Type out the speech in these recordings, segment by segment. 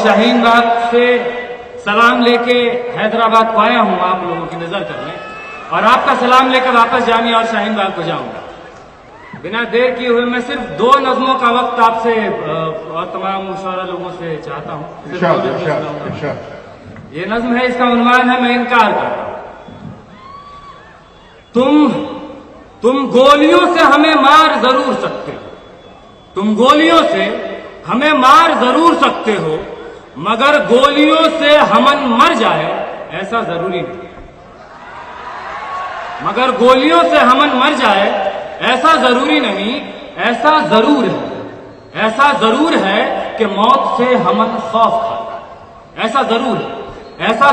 शाहीन बाग से सलाम लेके हैदराबाद को आया हूं आप लोगों की नजर करने, और आपका सलाम लेकर वापस जामिया और शाहीन बाग को जाऊंगा। बिना देर किए हुए मैं सिर्फ 2 नज़मों का वक्त आपसे और तमाम मुशावरा लोगों से चाहता हूं। ये नज़्म है, इसका उन्वान है मैं इनकार करता हूं। तुम गोलियों से हमें मार जरूर सकते हो, तुम गोलियों से हमें मार जरूर सकते हो, मगर गोलियों से हमन मर जाए ऐसा जरूरी नहीं। मगर गोलियों से हमन मर जाए ऐसा जरूरी नहीं। ऐसा जरूर है कि मौत से हमन खौफ खाता है। ऐसा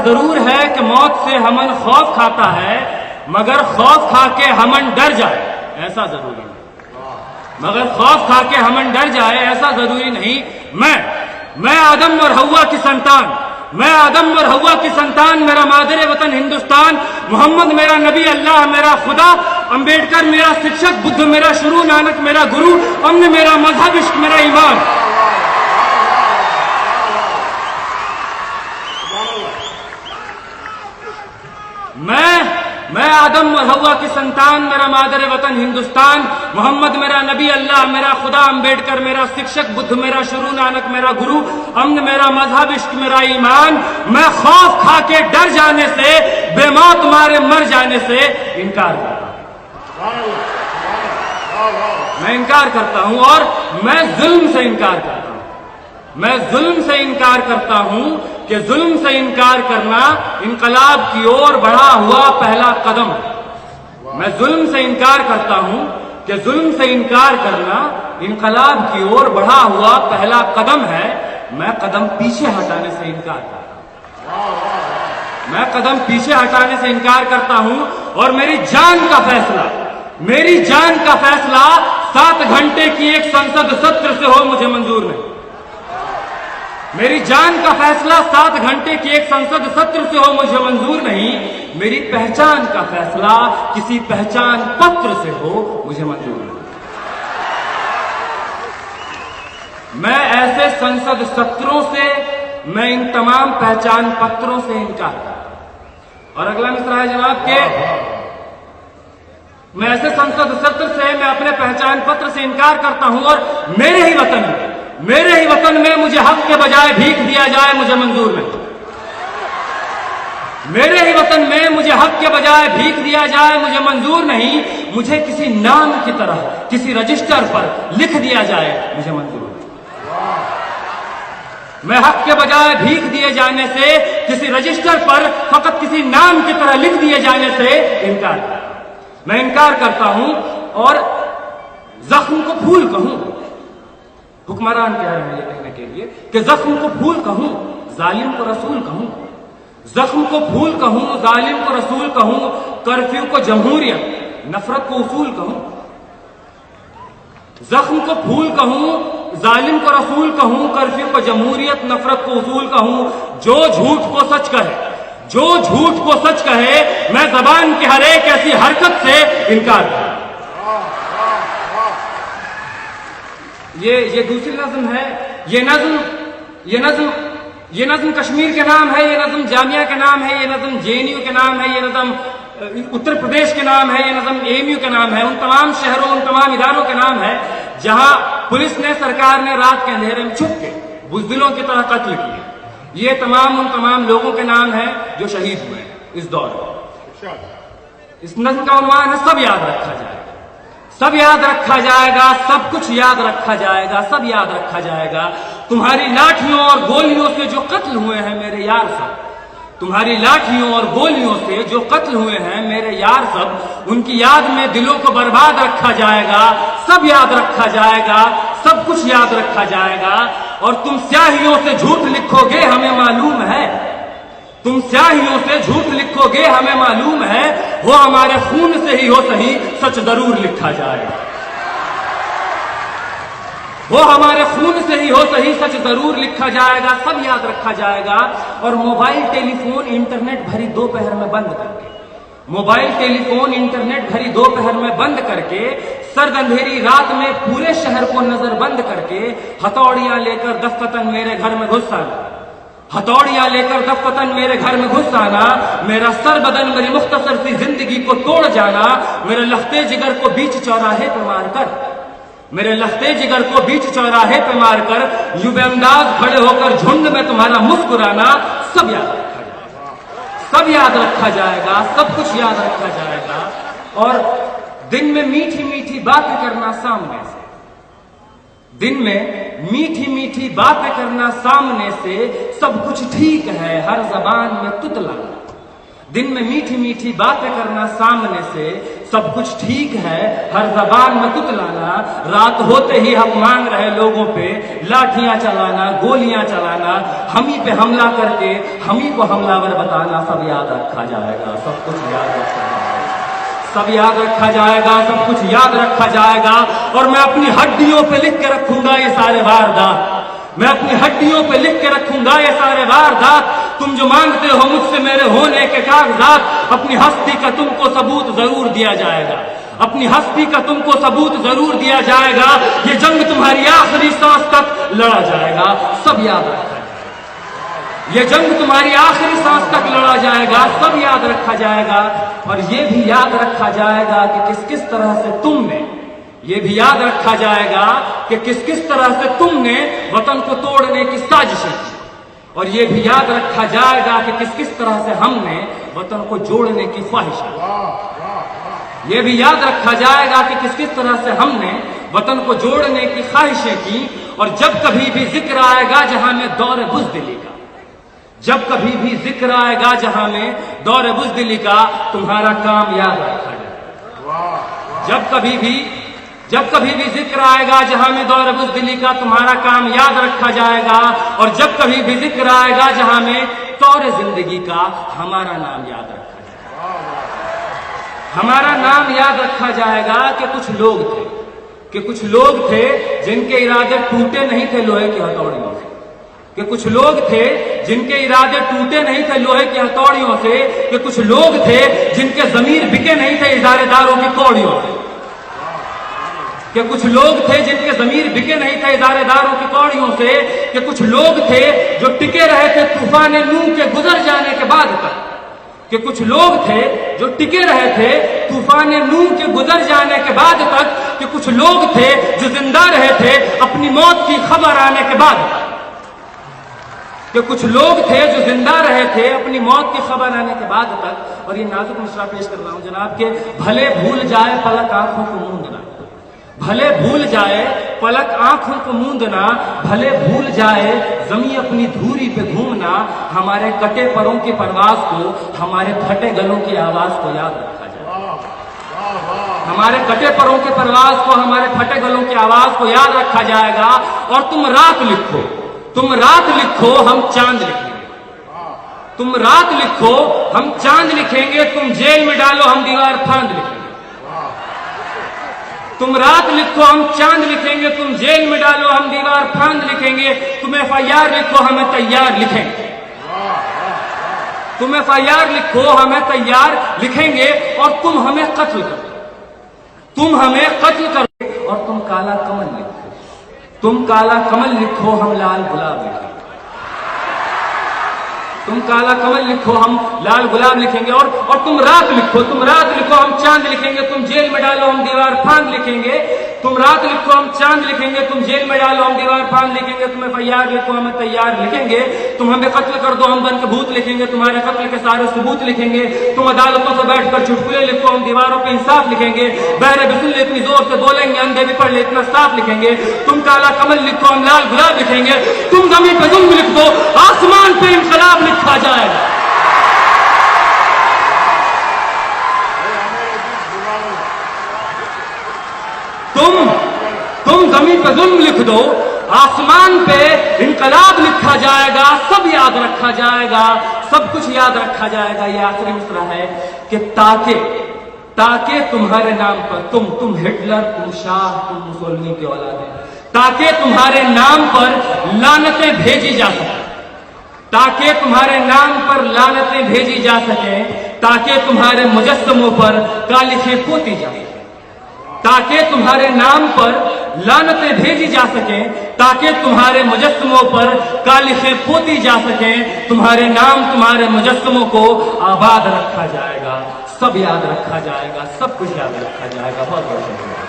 जरूर है कि मौत से हमन खौफ खाता है, मगर खौफ खा के हमन डर जाए ऐसा जरूरी नहीं। मगर खौफ खा के हमन डर जाए ऐसा जरूरी नहीं। मैं आदम और हव्वा की संतान, मैं आदम और हव्वा की संतान, मेरा मादरे वतन हिंदुस्तान, मोहम्मद मेरा नबी, अल्लाह मेरा खुदा, अंबेडकर मेरा शिक्षक, बुद्ध मेरा शुरू, नानक मेरा गुरु, अमन मेरा मजहब, इश्क मेरा ईमान। मैं आदम और हव्वा की संतान, मेरा मादरे वतन हिंदुस्तान, मोहम्मद मेरा नबी, अल्लाह मेरा खुदा, अंबेडकर मेरा शिक्षक, बुद्ध मेरा शुरू, नानक मेरा गुरु, अमन मेरा मजहब, इश्क मेरा ईमान। मैं खौफ खा के डर जाने से, बेमौत मारे मर जाने से इनकार करता हूं। मैं इनकार करता हूं और मैं जुल्म से इनकार करता हूं। मैं जुल्म से इनकार करता हूं कि जुल्म से इनकार करना इनकलाब की ओर बढ़ा हुआ पहला कदम है। मैं जुल्म से इनकार करता हूं कि जुल्म से इनकार करना इनकलाब की ओर बढ़ा हुआ पहला कदम है। मैं कदम पीछे हटाने से इनकार करता हूं। मैं कदम पीछे हटाने से इनकार करता हूं और मेरी जान का फैसला 7 घंटे की एक संसद सत्र से हो मुझे मंजूर नहीं। मेरी जान का फैसला 7 घंटे की एक संसद सत्र से हो मुझे मंजूर नहीं। मेरी पहचान का फैसला किसी पहचान पत्र से हो मुझे मंजूर नहीं। मैं ऐसे संसद सत्रों से, मैं इन तमाम पहचान पत्रों से इनकार करता हूं। और अगला मिसरा है जनाब के, मैं ऐसे संसद सत्र से, मैं अपने पहचान पत्र से इनकार करता हूं और मेरे ही वतन में मुझे हक के बजाय भीख दिया जाए मुझे मंजूर नहीं। मेरे ही वतन में मुझे हक के बजाय भीख दिया जाए मुझे मंजूर नहीं। मुझे किसी नाम की तरह किसी रजिस्टर पर लिख दिया जाए मुझे मंजूर नहीं। मैं हक के बजाय भीख दिए जाने से, किसी रजिस्टर पर फकत किसी नाम की तरह लिख दिए जाने से इनकार करता हूं। मैं इनकार करता हूं और जख्म को फूल कहूं, हुक्मरान कह रहे हैं ये कहने के लिए कि जख्म को फूल कहूं, जालिम को रसूल कहूं। जख्म को फूल कहूं, जालिम को रसूल कहूं, कर्फ्यू को जमहूरियत, नफरत को उसूल कहूं। जख्म को फूल कहूं, जालिम को रसूल कहूं, कर्फ्यू को जमहूरियत, नफरत को उसूल कहूं। जो झूठ को सच कहे, मैं जबान की हर एक ऐसी हरकत से इनकार करता। ये दूसरी नज़्म है। ये नज़्म कश्मीर के नाम है, ये नज़्म जामिया के नाम है, ये नज़्म जेएनयू के नाम है, ये नज़्म उत्तर प्रदेश के नाम है, ये नज़्म एएमयू के नाम है। उन तमाम शहरों, उन तमाम इदारों के नाम है जहां पुलिस ने, सरकार ने रात के अंधेरे में छुप के बुज़दिलों की तरह कत्ल किए। ये तमाम उन तमाम लोगों के नाम हैं जो शहीद हुए इस दौर में। इस नज़्म का उन्वान है सब याद रखा जाएगा, सब याद रखा जाएगा, सब कुछ याद रखा जाएगा, सब याद रखा जाएगा। तुम्हारी लाठियों और गोलियों से जो कत्ल हुए हैं मेरे यार सब, तुम्हारी लाठियों और गोलियों से जो कत्ल हुए हैं मेरे यार सब, उनकी याद में दिलों को बर्बाद रखा जाएगा, सब याद रखा जाएगा, सब कुछ याद रखा जाएगा। और तुम स्याहियों से झूठ लिखोगे हमें मालूम है, तुम स्याहियों से झूठ लिखोगे हमें मालूम है, वो हमारे खून से ही हो सही सच जरूर लिखा जाएगा। वो हमारे खून से ही हो सही सच जरूर लिखा जाएगा, सब याद रखा जाएगा। और मोबाइल टेलीफोन इंटरनेट भरी दोपहर में बंद करके, मोबाइल टेलीफोन इंटरनेट भरी दोपहर में बंद करके, सर्द अंधेरी रात में पूरे शहर को नजर बंद करके, हथौड़ियां लेकर दफ्तन मेरे घर में घुस आना, हथौड़ियां लेकर दफ्फतन मेरे घर में घुस आना, मेरा सर बदन मेरी मुख्तसर सी जिंदगी को तोड़ जाना, मेरे लखते जिगर को बीच चौराहे पर मारकर, मेरे लखते जिगर को बीच चौराहे पर मारकर यूं बेअंदाज खड़े होकर झुंड में तुम्हारा मुस्कुराना, सब याद रखा जाएगा, सब याद रखा जाएगा, सब कुछ याद रखा जाएगा। और दिन में मीठी मीठी बातें करना सामने से, दिन में मीठी मीठी बातें करना सामने से, सब कुछ ठीक है हर जबान में तुतलाना। दिन में मीठी मीठी बातें करना सामने से, सब कुछ ठीक है हर जबान में तुतलाना। रात होते ही हम मांग रहे लोगों पे लाठियां चलाना, गोलियां चलाना, हम ही पे हमला करके हम ही को हमलावर बताना, सब याद रखा जाएगा, सब कुछ याद रखा जाएगा, सब याद रखा जाएगा, सब कुछ याद रखा जाएगा। और मैं अपनी हड्डियों पे लिख के रखूंगा ये सारे वारदात, मैं अपनी हड्डियों पे लिख के रखूंगा ये सारे वारदात। तुम जो मांगते हो मुझसे मेरे होने के कागजात, अपनी हस्ती का तुमको सबूत जरूर दिया जाएगा, अपनी हस्ती का तुमको सबूत जरूर दिया जाएगा। ये जंग तुम्हारी आखिरी सांस तक लड़ा जाएगा, सब याद रखा जाएगा, ये जंग तुम्हारी आखिरी सांस तक लड़ा जाएगा, सब याद रखा जाएगा। और ये भी याद रखा जाएगा कि किस किस तरह से तुमने, ये भी याद रखा जाएगा कि किस किस तरह से तुमने वतन को तोड़ने की साजिशें की। और ये भी याद रखा जाएगा कि किस किस तरह से हमने वतन को जोड़ने की ख्वाहिशें की। ये भी याद रखा जाएगा कि किस किस तरह से हमने वतन को जोड़ने की ख्वाहिशें की। और जब कभी भी जिक्र आएगा जहां में दौर बुज़दिली का, जब कभी भी जिक्र आएगा जहां में दौर बुज़दिली का, तुम्हारा काम याद रखा जाएगा। जब कभी भी जिक्र आएगा जहां में दौर बुज़दिली का, तुम्हारा काम याद रखा जाएगा। और जब कभी भी जिक्र आएगा जहां में तौर जिंदगी का, हमारा नाम याद रखा जाएगा, हमारा नाम याद रखा जाएगा। कि कुछ लोग थे जिनके इरादे टूटे नहीं थे लोहे की हथौड़ियों से, कि कुछ लोग थे जिनके इरादे टूटे नहीं थे लोहे की हथौड़ियों से, कि कुछ लोग थे जिनके जमीर बिके नहीं थे इदारेदारों की कौड़ियों से, कि कुछ लोग थे जिनके जमीर बिके नहीं थे इदारेदारों की कौड़ियों से, कि कुछ लोग थे जो टिके रहे थे तूफान नूह के गुजर जाने के बाद तक, कि कुछ लोग थे जो टिके रहे थे तूफान नूह के गुजर जाने के बाद तक, कि कुछ लोग थे जो जिंदा रहे थे अपनी मौत की खबर आने के बाद, कि कुछ लोग थे जो जिंदा रहे थे अपनी मौत की खबर आने के बाद तक। और ये नाजुक मिसरा पेश कर रहा हूं जनाब के, भले भूल जाए पलक आंखों को मूंदना, भले भूल जाए पलक आंखों को मूंदना, भले भूल जाए जमी अपनी धूरी पे घूमना, हमारे कटे परों की परवाज को, हमारे फटे गलों की आवाज को याद रखा जाए, हमारे कटे परों की परवाज को, हमारे फटे गलों की आवाज को याद रखा जाएगा। और तुम रात लिखो, तुम रात लिखो, हम चांद लिखेंगे, तुम रात लिखो हम चांद लिखेंगे, तुम जेल में डालो हम दीवार फांद लिखेंगे, तुम रात लिखो हम चांद लिखेंगे, तुम जेल में डालो हम दीवार फांद लिखेंगे, तुम FIR लिखो हमें तैयार लिखेंगे, तुम FIR लिखो हमें तैयार लिखेंगे। और तुम हमें कत्ल करो, तुम हमें कत्ल करो। और तुम काला कमल लिखो, तुम काला कमल लिखो हम लाल गुलाब लिखेंगे, तुम काला कमल लिखो हम लाल गुलाब लिखेंगे। और तुम रात लिखो, तुम रात लिखो हम चांद लिखेंगे, तुम जेल में डालो हम दीवार फांद लिखेंगे, तुम रात लिखो हम चांद लिखेंगे, तुम जेल में डालो हम दीवार फांद लिखेंगे, तुम FIR लिखो हमें तैयार लिखेंगे, तुम हमें कत्ल कर दो हम बन के भूत लिखेंगे, तुम्हारे कत्ल के सारे सबूत लिखेंगे, तुम अदालतों से बैठकर चुटकुले लिखो हम दीवारों पे इंसाफ लिखेंगे, बहरे बिसुल इतनी जोर से बोलेंगे अंधे भी पढ़ ले इतना साफ लिखेंगे, तुम काला कमल लिखो हम लाल गुलाब लिखेंगे, तुम जमीन पे जुल्म लिख दो आसमान पे इंकलाब लिखा जाएगा। तुम जमीन पे जुल्म लिख दो आसमान पे इंकलाब लिखा जाएगा, सब याद रखा जाएगा, सब कुछ याद रखा जाएगा। ये आखिरी मिसरा है कि ताकि तुम्हारे नाम पर तुम हिटलर, तुम शाह, तुम मुसोलिनी के औलाद हैं, ताकि तुम्हारे नाम पर लानतें भेजी जा सके, ताकि तुम्हारे नाम पर लानतें भेजी जा सके, ताकि तुम्हारे मुजस्समों पर कालिखें पोती जाए, ताकि तुम्हारे नाम पर लानतें भेजी जा सकें, تاکہ تمہارے مجسموں پر کالخیں پوتی جا سکیں، تمہارے نام تمہارے مجسموں کو آباد رکھا جائے گا، سب یاد رکھا جائے گا، سب کچھ یاد رکھا جائے گا۔ بہت بہت شکریہ۔